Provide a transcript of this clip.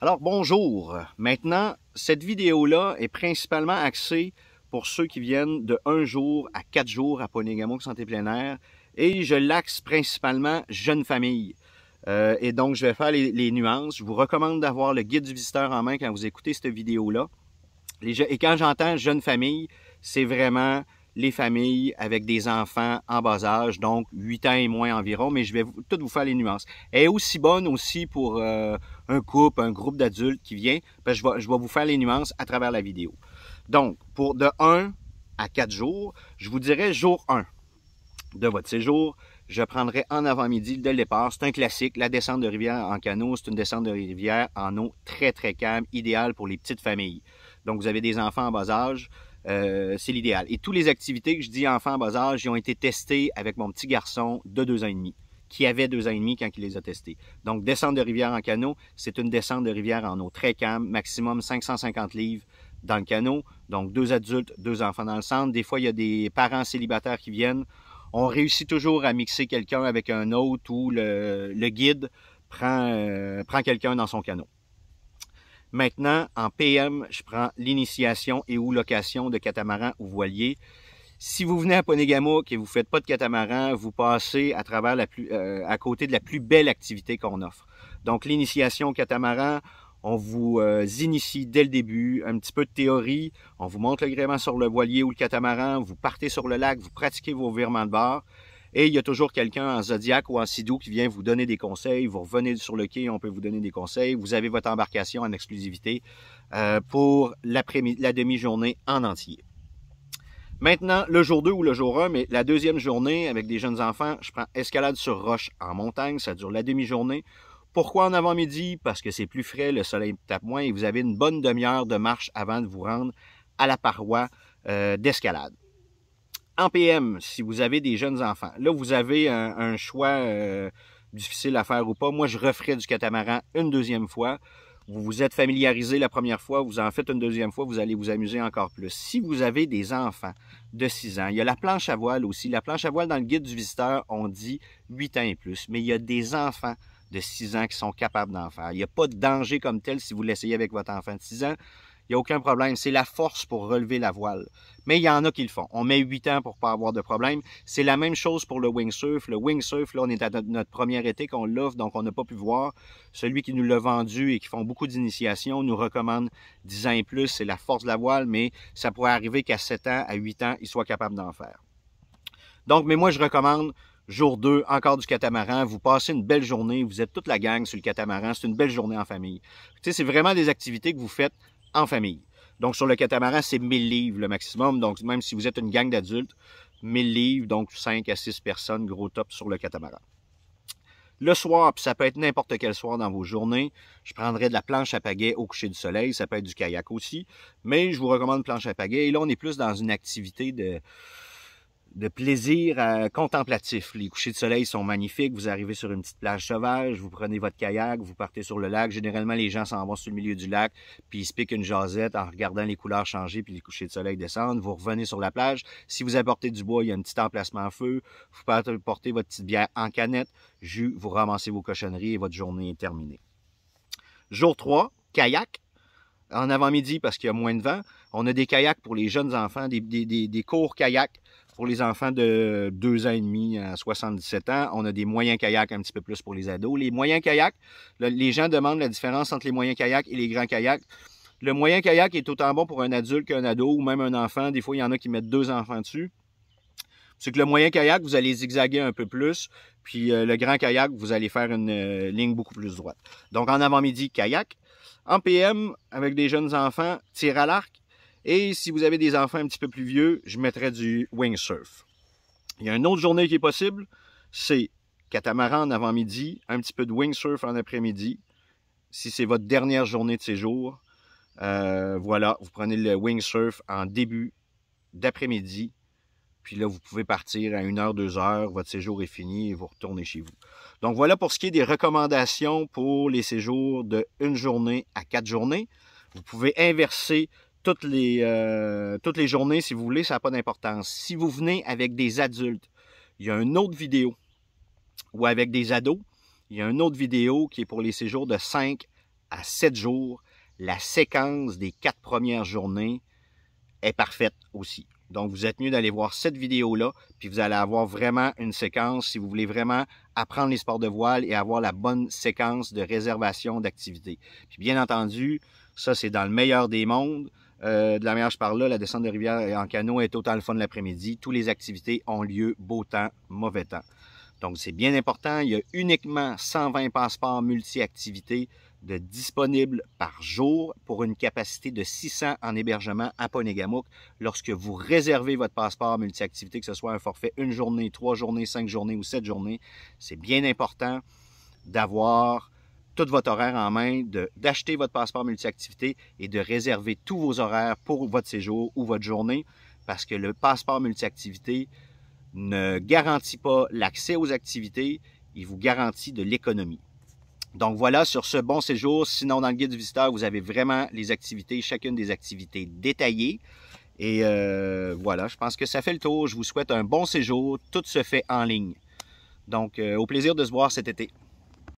Alors bonjour, maintenant cette vidéo-là est principalement axée pour ceux qui viennent de 1 jour à 4 jours à Ponegamo Santé Plein Air et je l'axe principalement jeune famille. Et donc je vais faire les nuances. Je vous recommande d'avoir le guide du visiteur en main quand vous écoutez cette vidéo-là. Et quand j'entends jeune famille, c'est vraiment les familles avec des enfants en bas âge, donc 8 ans et moins environ, mais je vais tout vous faire les nuances. Elle est aussi bonne aussi pour un couple, un groupe d'adultes qui vient, parce que je vais vous faire les nuances à travers la vidéo. Donc, pour de 1 à 4 jours, je vous dirais jour 1 de votre séjour, je prendrai en avant-midi dès le départ. C'est un classique, la descente de rivière en canot, c'est une descente de rivière en eau très très calme, idéale pour les petites familles. Donc, vous avez des enfants en bas âge, c'est l'idéal. Et toutes les activités que je dis enfants en bas âge, ils ont été testés avec mon petit garçon de 2 ans et demi, qui avait 2 ans et demi quand il les a testés. Donc, descente de rivière en canot, c'est une descente de rivière en eau très calme, maximum 550 livres dans le canot. Donc, 2 adultes, 2 enfants dans le centre. Des fois, il y a des parents célibataires qui viennent. On réussit toujours à mixer quelqu'un avec un autre ou le guide prend quelqu'un dans son canot. Maintenant, en PM, je prends l'initiation et ou location de catamaran ou voilier. Si vous venez à Ponegamo et vous ne faites pas de catamaran, vous passez à travers à côté de la plus belle activité qu'on offre. Donc, l'initiation au catamaran, on vous initie dès le début, un petit peu de théorie, on vous montre le gréement sur le voilier ou le catamaran, vous partez sur le lac, vous pratiquez vos virements de bord, et il y a toujours quelqu'un en Zodiac ou en Sea-Doo qui vient vous donner des conseils, vous revenez sur le quai, on peut vous donner des conseils, vous avez votre embarcation en exclusivité pour la demi-journée en entier. Maintenant, le jour 2 ou le jour 1, mais la deuxième journée avec des jeunes enfants, je prends escalade sur roche en montagne, ça dure la demi-journée. Pourquoi en avant-midi? Parce que c'est plus frais, le soleil tape moins et vous avez une bonne demi-heure de marche avant de vous rendre à la paroi d'escalade. En PM, si vous avez des jeunes enfants, là vous avez un choix difficile à faire ou pas. Moi, je referai du catamaran une deuxième fois. Vous vous êtes familiarisé la première fois, vous en faites une deuxième fois, vous allez vous amuser encore plus. Si vous avez des enfants de 6 ans, il y a la planche à voile aussi. La planche à voile dans le guide du visiteur, on dit 8 ans et plus, mais il y a des enfants de 6 ans qui sont capables d'en faire. Il n'y a pas de danger comme tel si vous l'essayez avec votre enfant de 6 ans. Il n'y a aucun problème. C'est la force pour relever la voile. Mais il y en a qui le font. On met 8 ans pour ne pas avoir de problème. C'est la même chose pour le wingsurf. Le wingsurf, là, on est à notre premier été qu'on l'offre, donc on n'a pas pu voir. Celui qui nous l'a vendu et qui font beaucoup d'initiations nous recommande 10 ans et plus. C'est la force de la voile, mais ça pourrait arriver qu'à 7 ans, à 8 ans, ils soient capables d'en faire. Donc, mais moi, je recommande jour 2, encore du catamaran. Vous passez une belle journée. Vous êtes toute la gang sur le catamaran. C'est une belle journée en famille. Tu sais, c'est vraiment des activités que vous faites en famille. Donc, sur le catamaran, c'est 1000 livres le maximum. Donc, même si vous êtes une gang d'adultes, 1000 livres, donc 5 à 6 personnes, gros top sur le catamaran. Le soir, puis ça peut être n'importe quel soir dans vos journées, je prendrai de la planche à pagaie au coucher du soleil. Ça peut être du kayak aussi, mais je vous recommande planche à pagaie. Et là, on est plus dans une activité de plaisir contemplatif. Les couchers de soleil sont magnifiques. Vous arrivez sur une petite plage sauvage, vous prenez votre kayak, vous partez sur le lac. Généralement, les gens s'en vont sur le milieu du lac, puis ils se piquent une jasette en regardant les couleurs changer, puis les couchers de soleil descendent. Vous revenez sur la plage. Si vous apportez du bois, il y a un petit emplacement à feu. Vous pouvez apporter votre petite bière en canette, jus, vous ramassez vos cochonneries et votre journée est terminée. Jour 3, kayak. En avant-midi, parce qu'il y a moins de vent, on a des kayaks pour les jeunes enfants, des courts kayaks pour les enfants de 2 ans et demi à 77 ans. On a des moyens kayaks un petit peu plus pour les ados. Les moyens kayaks, les gens demandent la différence entre les moyens kayaks et les grands kayaks. Le moyen kayak est autant bon pour un adulte qu'un ado ou même un enfant. Des fois, il y en a qui mettent 2 enfants dessus. C'est que le moyen kayak, vous allez zigzaguer un peu plus, puis le grand kayak, vous allez faire une ligne beaucoup plus droite. Donc, en avant-midi, kayak. En PM, avec des jeunes enfants, tir à l'arc. Et si vous avez des enfants un petit peu plus vieux, je mettrais du wingsurf. Il y a une autre journée qui est possible, c'est catamaran en avant-midi, un petit peu de wingsurf en après-midi. Si c'est votre dernière journée de séjour, voilà, vous prenez le wingsurf en début d'après-midi. Puis là, vous pouvez partir à 1 heure, 2 heures, votre séjour est fini et vous retournez chez vous. Donc voilà pour ce qui est des recommandations pour les séjours de 1 journée à 4 journées. Vous pouvez inverser toutes les journées si vous voulez, ça n'a pas d'importance. Si vous venez avec des adultes, il y a une autre vidéo, ou avec des ados, il y a une autre vidéo qui est pour les séjours de 5 à 7 jours, la séquence des 4 premières journées est parfaite aussi. Donc, vous êtes mieux d'aller voir cette vidéo-là, puis vous allez avoir vraiment une séquence si vous voulez vraiment apprendre les sports de voile et avoir la bonne séquence de réservation d'activités. Puis bien entendu, ça c'est dans le meilleur des mondes. De la manière je parle là, la descente de rivière en canot est autant le fun l'après-midi. Toutes les activités ont lieu beau temps, mauvais temps. Donc, c'est bien important. Il y a uniquement 120 passeports multi-activités de disponibles par jour pour une capacité de 600 en hébergement à Ponégamouk. Lorsque vous réservez votre passeport multi-activité, que ce soit un forfait 1 journée, 3 journées, 5 journées ou 7 journées, c'est bien important d'avoir tout votre horaire en main, d'acheter votre passeport multi-activité et de réserver tous vos horaires pour votre séjour ou votre journée parce que le passeport multi-activité ne garantit pas l'accès aux activités, il vous garantit de l'économie. Donc voilà, sur ce bon séjour, sinon dans le guide du visiteur, vous avez vraiment les activités, chacune des activités détaillées. Et voilà, je pense que ça fait le tour. Je vous souhaite un bon séjour. Tout se fait en ligne. Donc, au plaisir de se voir cet été.